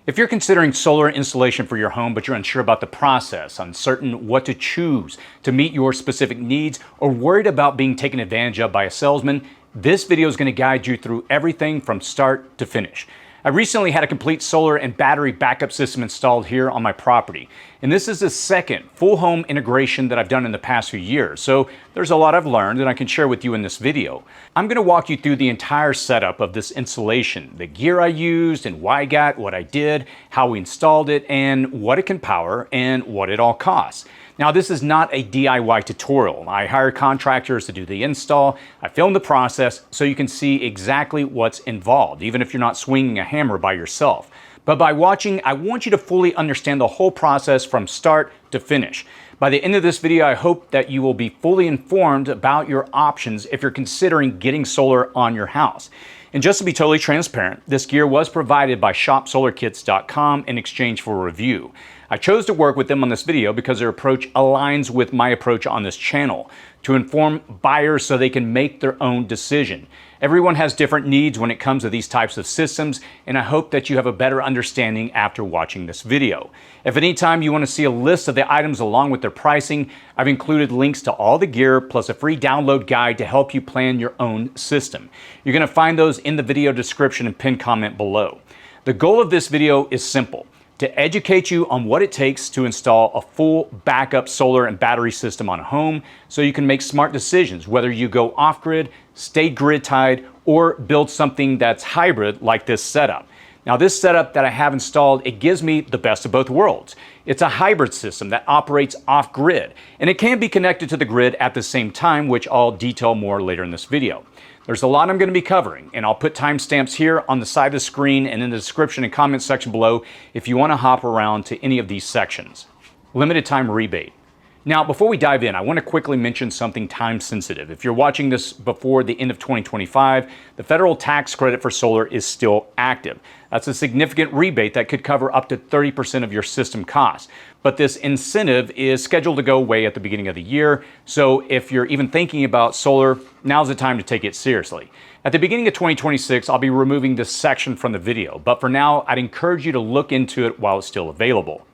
If you're considering solar installation for your home, but you're unsure about the process, uncertain what to choose to meet your specific needs, or worried about being taken advantage of by a salesman, this video is going to guide you through everything from start to finish. I recently had a complete solar and battery backup system installed here on my property. And this is the second full home integration that I've done in the past few years. So there's a lot I've learned that I can share with you in this video. I'm going to walk you through the entire setup of this installation, the gear I used and why I got what I did, how we installed it, and what it can power and what it all costs. Now, this is not a DIY tutorial. I hire contractors to do the install. I film the process so you can see exactly what's involved, even if you're not swinging a hammer by yourself. But by watching, I want you to fully understand the whole process from start to finish. By the end of this video, I hope that you will be fully informed about your options if you're considering getting solar on your house. And just to be totally transparent, this gear was provided by ShopSolarKits.com in exchange for a review. I chose to work with them on this video because their approach aligns with my approach on this channel, to inform buyers so they can make their own decision. Everyone has different needs when it comes to these types of systems, and I hope that you have a better understanding after watching this video. If at any time you want to see a list of the items along with their pricing, I've included links to all the gear plus a free download guide to help you plan your own system. You're going to find those in the video description and pinned comment below. The goal of this video is simple: to educate you on what it takes to install a full backup solar and battery system on a home so you can make smart decisions, whether you go off-grid, stay grid-tied, or build something that's hybrid like this setup. Now, this setup that I have installed, it gives me the best of both worlds. It's a hybrid system that operates off-grid, and it can be connected to the grid at the same time, which I'll detail more later in this video. There's a lot I'm going to be covering, and I'll put timestamps here on the side of the screen and in the description and comment section below if you want to hop around to any of these sections. Limited time rebate. Now, before we dive in, I want to quickly mention something time sensitive. If you're watching this before the end of 2025, the federal tax credit for solar is still active. That's a significant rebate that could cover up to 30% of your system costs. But this incentive is scheduled to go away at the beginning of the year. So if you're even thinking about solar, now's the time to take it seriously. At the beginning of 2026, I'll be removing this section from the video. But for now, I'd encourage you to look into it while it's still available.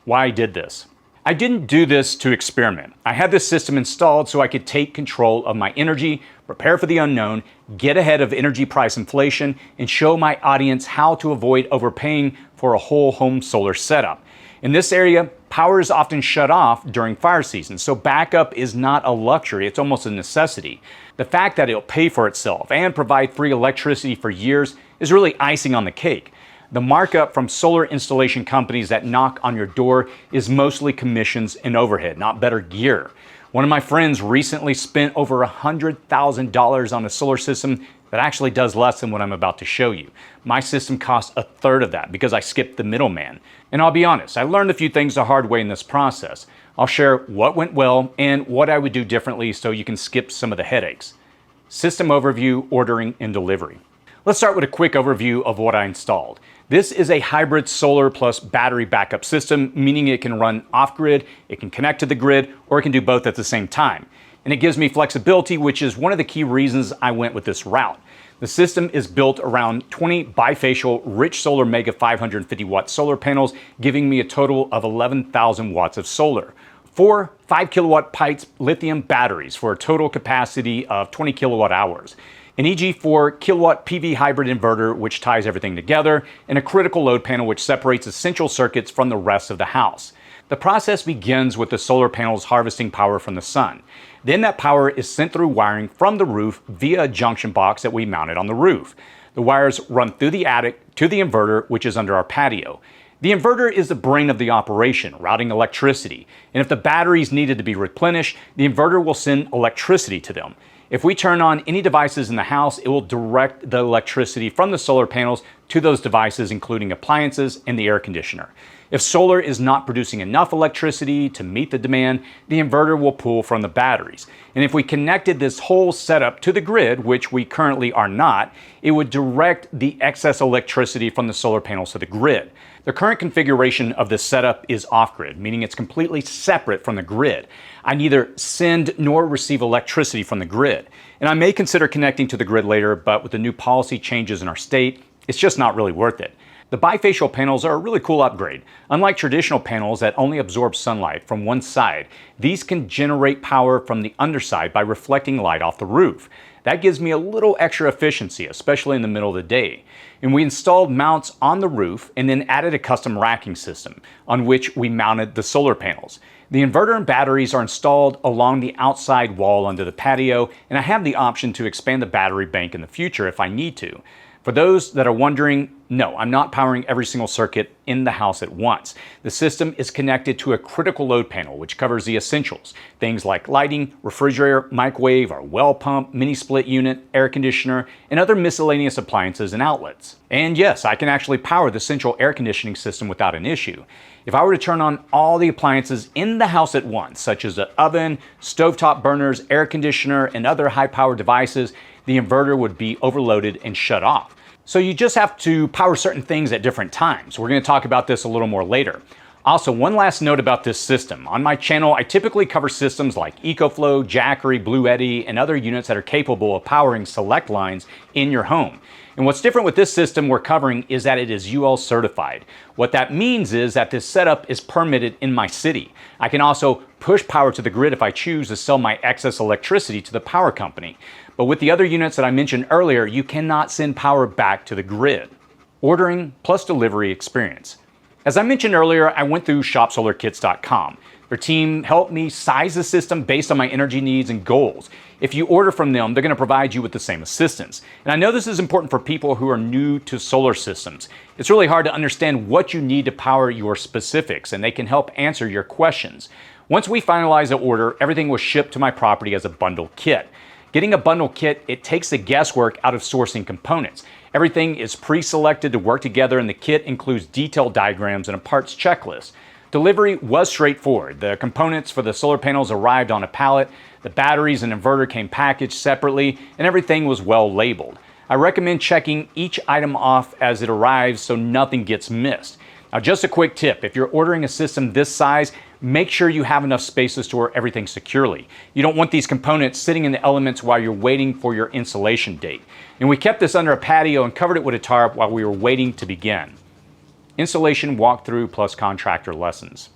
Why I did this. I didn't do this to experiment. I had this system installed so I could take control of my energy, prepare for the unknown, get ahead of energy price inflation, and show my audience how to avoid overpaying for a whole home solar setup. In this area, power is often shut off during fire season, so backup is not a luxury, it's almost a necessity. The fact that it'll pay for itself and provide free electricity for years is really icing on the cake. The markup from solar installation companies that knock on your door is mostly commissions and overhead, not better gear. One of my friends recently spent over $100,000 on a solar system that actually does less than what I'm about to show you. My system costs a third of that because I skipped the middleman. And I'll be honest, I learned a few things the hard way in this process. I'll share what went well and what I would do differently so you can skip some of the headaches. System overview, ordering, and delivery. Let's start with a quick overview of what I installed. This is a hybrid solar plus battery backup system, meaning it can run off-grid, it can connect to the grid, or it can do both at the same time. And it gives me flexibility, which is one of the key reasons I went with this route. The system is built around 20 bifacial Rich Solar Mega 550 watt solar panels, giving me a total of 11,000 watts of solar. 4 5 kilowatt Pikes lithium batteries for a total capacity of 20 kilowatt hours. An EG4 kilowatt PV hybrid inverter which ties everything together, and a critical load panel which separates essential circuits from the rest of the house. The process begins with the solar panels harvesting power from the sun. Then that power is sent through wiring from the roof via a junction box that we mounted on the roof. The wires run through the attic to the inverter, which is under our patio. The inverter is the brain of the operation, routing electricity. And if the batteries needed to be replenished, the inverter will send electricity to them. If we turn on any devices in the house, it will direct the electricity from the solar panels to those devices, including appliances and the air conditioner. If solar is not producing enough electricity to meet the demand, the inverter will pull from the batteries. And if we connected this whole setup to the grid, which we currently are not, it would direct the excess electricity from the solar panels to the grid. The current configuration of this setup is off-grid, meaning it's completely separate from the grid. I neither send nor receive electricity from the grid. And I may consider connecting to the grid later, but with the new policy changes in our state, it's just not really worth it. The bifacial panels are a really cool upgrade. Unlike traditional panels that only absorb sunlight from one side, these can generate power from the underside by reflecting light off the roof. That gives me a little extra efficiency, especially in the middle of the day. And we installed mounts on the roof and then added a custom racking system on which we mounted the solar panels. The inverter and batteries are installed along the outside wall under the patio, and I have the option to expand the battery bank in the future if I need to. For those that are wondering, no, I'm not powering every single circuit in the house at once. The system is connected to a critical load panel, which covers the essentials. Things like lighting, refrigerator, microwave, our well pump, mini split unit, air conditioner, and other miscellaneous appliances and outlets. And yes, I can actually power the central air conditioning system without an issue. If I were to turn on all the appliances in the house at once, such as the oven, stovetop burners, air conditioner, and other high-power devices, the inverter would be overloaded and shut off. So you just have to power certain things at different times. We're going to talk about this a little more later. Also, one last note about this system. On my channel, I typically cover systems like EcoFlow, Jackery, Bluetti, and other units that are capable of powering select lines in your home. And what's different with this system we're covering is that it is UL certified. What that means is that this setup is permitted in my city. I can also push power to the grid if I choose to sell my excess electricity to the power company. But with the other units that I mentioned earlier, you cannot send power back to the grid. Ordering plus delivery experience. As I mentioned earlier, I went through shopsolarkits.com. Their team helped me size the system based on my energy needs and goals. If you order from them, they're going to provide you with the same assistance. And I know this is important for people who are new to solar systems. It's really hard to understand what you need to power your specifics, and they can help answer your questions. Once we finalized the order, everything was shipped to my property as a bundle kit. Getting a bundle kit, it takes the guesswork out of sourcing components. Everything is pre-selected to work together, and the kit includes detailed diagrams and a parts checklist. Delivery was straightforward. The components for the solar panels arrived on a pallet, the batteries and inverter came packaged separately, and everything was well labeled. I recommend checking each item off as it arrives so nothing gets missed. Now, just a quick tip, if you're ordering a system this size, make sure you have enough space to store everything securely. You don't want these components sitting in the elements while you're waiting for your installation date. And we kept this under a patio and covered it with a tarp while we were waiting to begin. Installation walkthrough plus contractor lessons.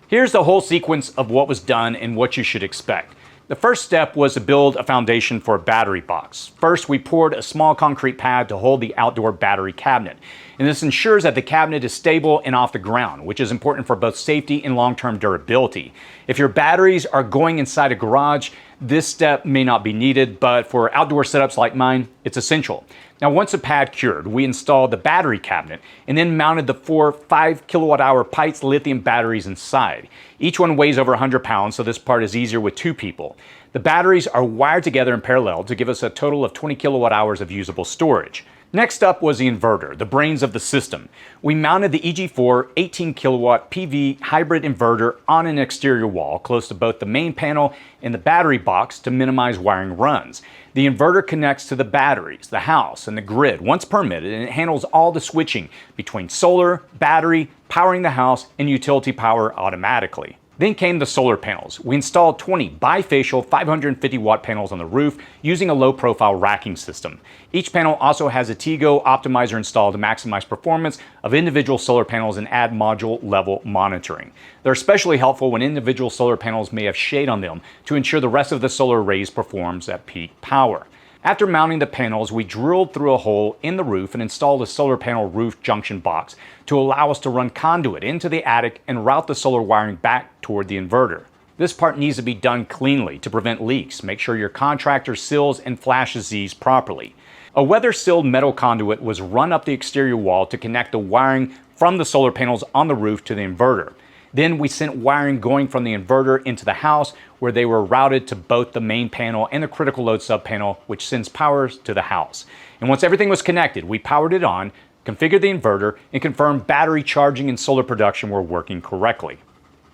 Here's the whole sequence of what was done and what you should expect. The first step was to build a foundation for a battery box. First, we poured a small concrete pad to hold the outdoor battery cabinet. And this ensures that the cabinet is stable and off the ground, which is important for both safety and long-term durability. If your batteries are going inside a garage, this step may not be needed, but for outdoor setups like mine, it's essential. Now, once the pad cured, we installed the battery cabinet and then mounted the 4 5 kilowatt-hour Pites lithium batteries inside. Each one weighs over 100 pounds, so this part is easier with 2 people. The batteries are wired together in parallel to give us a total of 20 kilowatt-hours of usable storage. Next up was the inverter, the brains of the system. We mounted the EG4 18 kilowatt PV hybrid inverter on an exterior wall close to both the main panel and the battery box to minimize wiring runs. The inverter connects to the batteries, the house, and the grid once permitted, and it handles all the switching between solar, battery, powering the house, and utility power automatically. Then came the solar panels. We installed 20 bifacial 550 watt panels on the roof using a low profile racking system. Each panel also has a TEGO optimizer installed to maximize performance of individual solar panels and add module level monitoring. They're especially helpful when individual solar panels may have shade on them to ensure the rest of the solar arrays performs at peak power. After mounting the panels, we drilled through a hole in the roof and installed a solar panel roof junction box to allow us to run conduit into the attic and route the solar wiring back toward the inverter. This part needs to be done cleanly to prevent leaks. Make sure your contractor seals and flashes these properly. A weather-sealed metal conduit was run up the exterior wall to connect the wiring from the solar panels on the roof to the inverter. Then we sent wiring going from the inverter into the house, where they were routed to both the main panel and the critical load subpanel, which sends power to the house. And once everything was connected, we powered it on, configured the inverter, and confirmed battery charging and solar production were working correctly.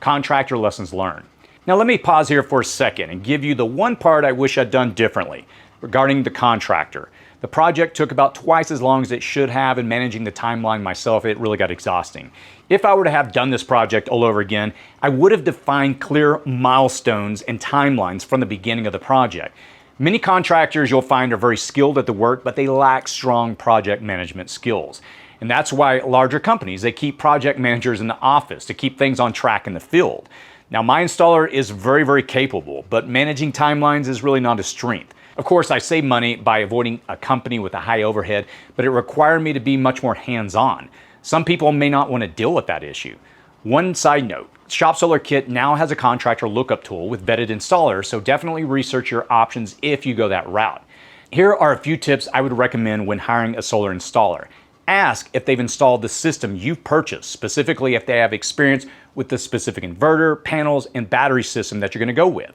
Contractor lessons learned. Now let me pause here for a second and give you the one part I wish I'd done differently regarding the contractor. The project took about twice as long as it should have, and managing the timeline myself, it really got exhausting. If I were to have done this project all over again, I would have defined clear milestones and timelines from the beginning of the project. Many contractors you'll find are very skilled at the work, but they lack strong project management skills. And that's why larger companies, they keep project managers in the office to keep things on track in the field. Now, my installer is very, very capable, but managing timelines is really not a strength. Of course, I save money by avoiding a company with a high overhead, but it required me to be much more hands-on. Some people may not want to deal with that issue. One side note, Shop Solar Kit now has a contractor lookup tool with vetted installers, so definitely research your options if you go that route. Here are a few tips I would recommend when hiring a solar installer. Ask if they've installed the system you've purchased, specifically if they have experience with the specific inverter, panels, and battery system that you're going to go with.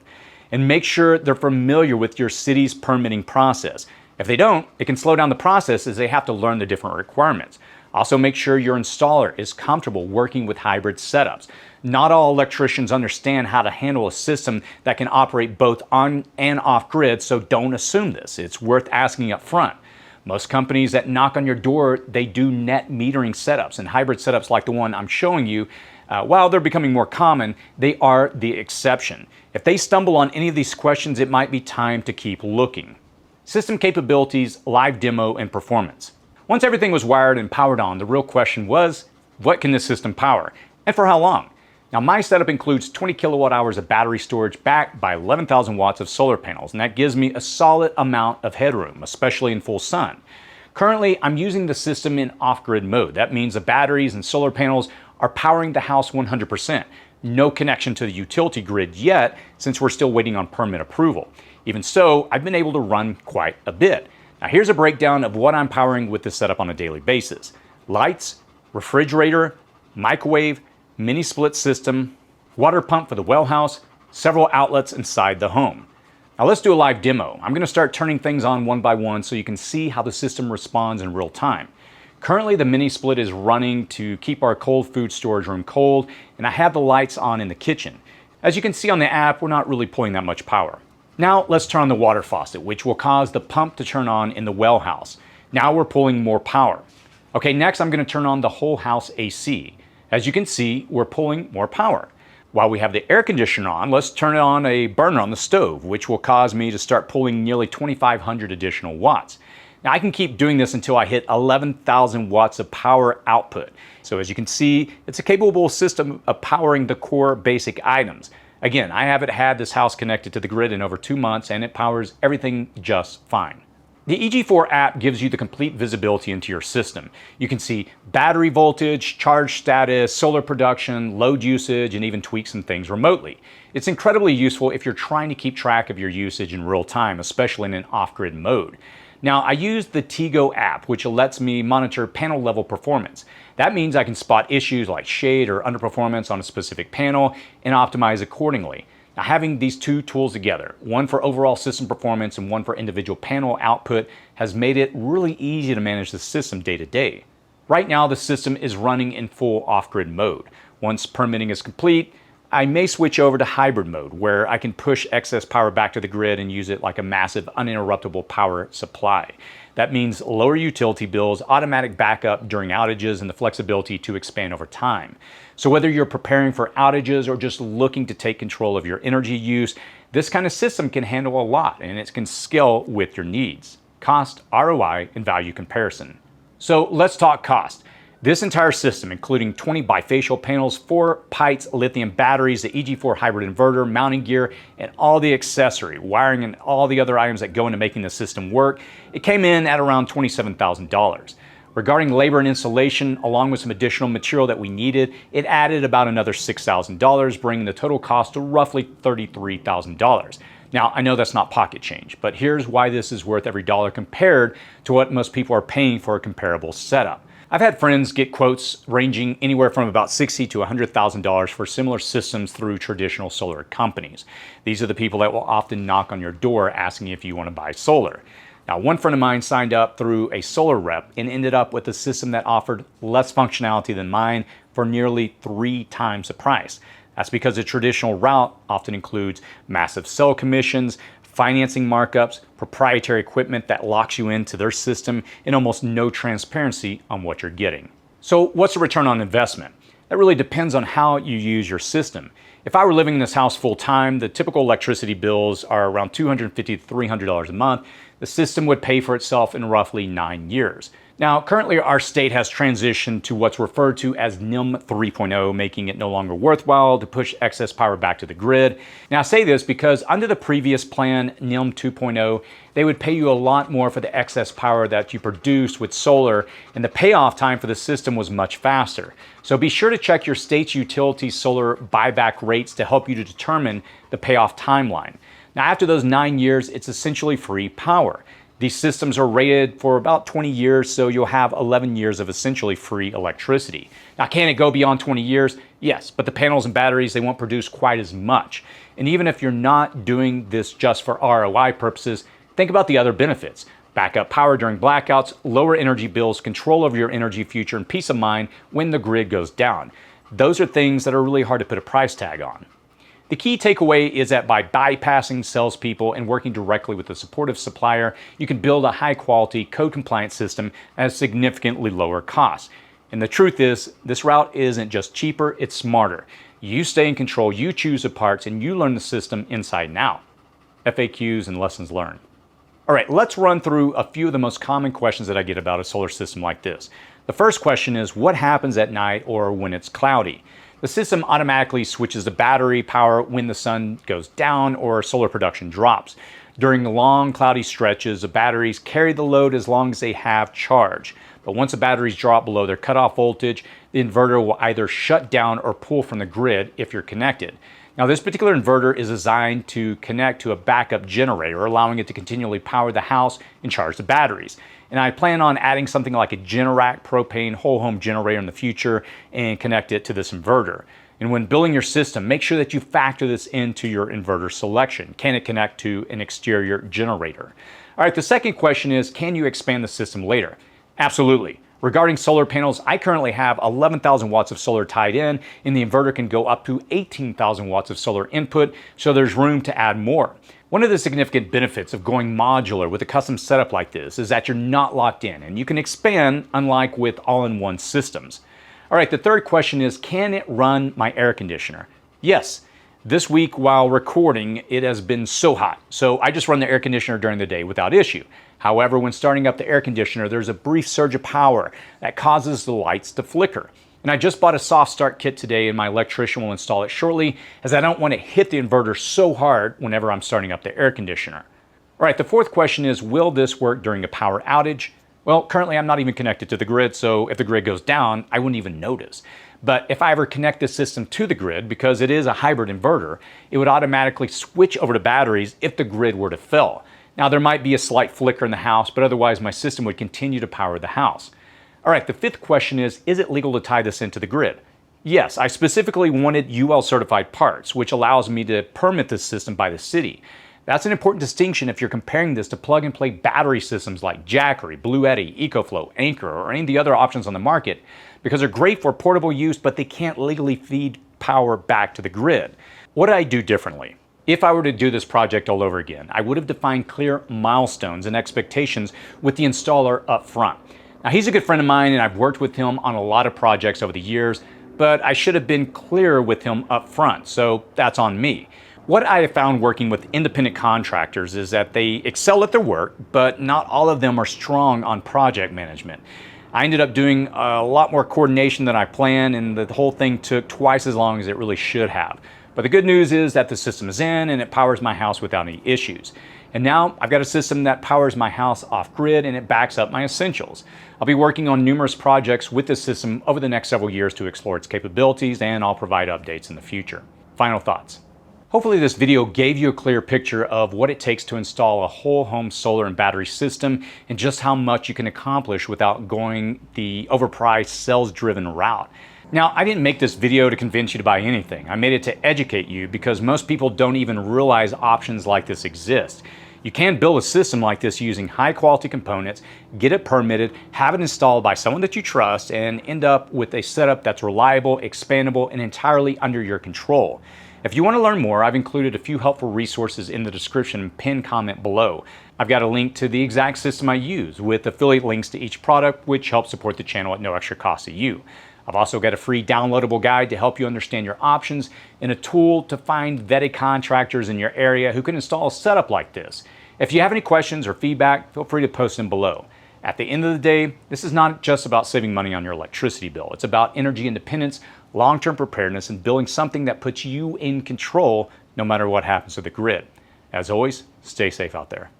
And make sure they're familiar with your city's permitting process. If they don't, it can slow down the process as they have to learn the different requirements. Also, make sure your installer is comfortable working with hybrid setups. Not all electricians understand how to handle a system that can operate both on and off grid, so don't assume this. It's worth asking up front. Most companies that knock on your door, they do net metering setups, and hybrid setups like the one I'm showing you, while they're becoming more common, they are the exception. If they stumble on any of these questions, it might be time to keep looking. System capabilities, live demo, and performance. Once everything was wired and powered on, the real question was, what can this system power, and for how long? Now, my setup includes 20 kilowatt hours of battery storage backed by 11,000 watts of solar panels, and that gives me a solid amount of headroom, especially in full sun. Currently, I'm using the system in off-grid mode. That means the batteries and solar panels are powering the house 100%. No connection to the utility grid yet, since we're still waiting on permit approval. Even so, I've been able to run quite a bit. Now, here's a breakdown of what I'm powering with this setup on a daily basis. Lights, refrigerator, microwave, mini split system, water pump for the well house, several outlets inside the home. Now let's do a live demo. I'm going to start turning things on one by one so you can see how the system responds in real time. Currently, the mini split is running to keep our cold food storage room cold, and I have the lights on in the kitchen. As you can see on the app, we're not really pulling that much power. Now let's turn on the water faucet, which will cause the pump to turn on in the well house. Now we're pulling more power. Okay, next I'm going to turn on the whole house AC. As you can see, we're pulling more power. While we have the air conditioner on, let's turn on a burner on the stove, which will cause me to start pulling nearly 2,500 additional watts. Now I can keep doing this until I hit 11,000 watts of power output. So as you can see, it's a capable system of powering the core basic items. Again, I haven't had this house connected to the grid in over 2 months, and it powers everything just fine. The EG4 app gives you the complete visibility into your system. You can see battery voltage, charge status, solar production, load usage, and even tweak some things remotely. It's incredibly useful if you're trying to keep track of your usage in real time, especially in an off-grid mode. Now, I use the TGO app, which lets me monitor panel level performance. That means I can spot issues like shade or underperformance on a specific panel and optimize accordingly. Now, having these two tools together, one for overall system performance and one for individual panel output, has made it really easy to manage the system day to day. Right now, the system is running in full off-grid mode. Once permitting is complete, I may switch over to hybrid mode, where I can push excess power back to the grid and use it like a massive uninterruptible power supply. That means lower utility bills, automatic backup during outages, and the flexibility to expand over time. So whether you're preparing for outages or just looking to take control of your energy use, this kind of system can handle a lot, and it can scale with your needs. Cost, ROI, and value comparison. So let's talk cost. This entire system, including 20 bifacial panels, 4 Pites lithium batteries, the EG4 hybrid inverter, mounting gear, and all the accessory, wiring, and all the other items that go into making the system work, it came in at around $27,000. Regarding labor and installation, along with some additional material that we needed, it added about another $6,000, bringing the total cost to roughly $33,000. Now, I know that's not pocket change, but here's why this is worth every dollar compared to what most people are paying for a comparable setup. I've had friends get quotes ranging anywhere from about $60,000 to $100,000 for similar systems through traditional solar companies. These are the people that will often knock on your door asking if you want to buy solar. Now, one friend of mine signed up through a solar rep and ended up with a system that offered less functionality than mine for nearly 3 times the price. That's because the traditional route often includes massive cell commissions, financing markups, proprietary equipment that locks you into their system, and almost no transparency on what you're getting. So what's the return on investment? That really depends on how you use your system. If I were living in this house full time, the typical electricity bills are around $250 to $300 a month. The system would pay for itself in roughly 9 years. Now, currently our state has transitioned to what's referred to as NEM 3.0, making it no longer worthwhile to push excess power back to the grid. Now, I say this because under the previous plan, NEM 2.0, they would pay you a lot more for the excess power that you produced with solar, and the payoff time for the system was much faster. So be sure to check your state's utility solar buyback rates to help you to determine the payoff timeline. Now, after those 9 years, it's essentially free power. These systems are rated for about 20 years, so you'll have 11 years of essentially free electricity. Now, can it go beyond 20 years? Yes, but the panels and batteries, they won't produce quite as much. And even if you're not doing this just for ROI purposes, think about the other benefits. Backup power during blackouts, lower energy bills, control over your energy future, and peace of mind when the grid goes down. Those are things that are really hard to put a price tag on. The key takeaway is that by bypassing salespeople and working directly with a supportive supplier, you can build a high-quality, code-compliant system at a significantly lower cost. And the truth is, this route isn't just cheaper, it's smarter. You stay in control, you choose the parts, and you learn the system inside and out. FAQs and lessons learned. All right, let's run through a few of the most common questions that I get about a solar system like this. The first question is, what happens at night or when it's cloudy? The system automatically switches to battery power when the sun goes down or solar production drops. During the long cloudy stretches, the batteries carry the load as long as they have charge. But once the batteries drop below their cutoff voltage, the inverter will either shut down or pull from the grid if you're connected. Now, this particular inverter is designed to connect to a backup generator, allowing it to continually power the house and charge the batteries. And I plan on adding something like a Generac propane whole home generator in the future and connect it to this inverter. And when building your system, make sure that you factor this into your inverter selection. Can it connect to an exterior generator? All right, the second question is, can you expand the system later? Absolutely. Regarding solar panels, I currently have 11,000 watts of solar tied in, and the inverter can go up to 18,000 watts of solar input, so there's room to add more. One of the significant benefits of going modular with a custom setup like this is that you're not locked in, and you can expand, unlike with all-in-one systems. All right, the third question is, can it run my air conditioner? Yes. This week while recording, it has been so hot, so I just run the air conditioner during the day without issue. However, when starting up the air conditioner, there's a brief surge of power that causes the lights to flicker. And I just bought a soft start kit today, and my electrician will install it shortly, as I don't want to hit the inverter so hard whenever I'm starting up the air conditioner. All right, the fourth question is, will this work during a power outage? Well, currently I'm not even connected to the grid, so if the grid goes down, I wouldn't even notice. But if I ever connect this system to the grid, because it is a hybrid inverter, it would automatically switch over to batteries if the grid were to fail. Now, there might be a slight flicker in the house, but otherwise my system would continue to power the house. All right, the fifth question is it legal to tie this into the grid? Yes, I specifically wanted UL certified parts, which allows me to permit this system by the city. That's an important distinction if you're comparing this to plug-and-play battery systems like Jackery, Bluetti, EcoFlow, Anchor, or any of the other options on the market, because they're great for portable use, but they can't legally feed power back to the grid. What did I do differently? If I were to do this project all over again, I would have defined clear milestones and expectations with the installer up front. Now, he's a good friend of mine, and I've worked with him on a lot of projects over the years, but I should have been clearer with him up front, so that's on me. What I have found working with independent contractors is that they excel at their work, but not all of them are strong on project management. I ended up doing a lot more coordination than I planned, and the whole thing took twice as long as it really should have. But the good news is that the system is in and it powers my house without any issues. And now I've got a system that powers my house off grid and it backs up my essentials. I'll be working on numerous projects with this system over the next several years to explore its capabilities, and I'll provide updates in the future. Final thoughts. Hopefully this video gave you a clear picture of what it takes to install a whole home solar and battery system and just how much you can accomplish without going the overpriced, sales-driven route. Now, I didn't make this video to convince you to buy anything. I made it to educate you because most people don't even realize options like this exist. You can build a system like this using high-quality components, get it permitted, have it installed by someone that you trust, and end up with a setup that's reliable, expandable, and entirely under your control. If you want to learn more, I've included a few helpful resources in the description and pinned comment below. I've got a link to the exact system I use with affiliate links to each product, which helps support the channel at no extra cost to you. I've also got a free downloadable guide to help you understand your options and a tool to find vetted contractors in your area who can install a setup like this. If you have any questions or feedback, feel free to post them below. At the end of the day, this is not just about saving money on your electricity bill. It's about energy independence, long-term preparedness, and building something that puts you in control no matter what happens to the grid. As always, stay safe out there.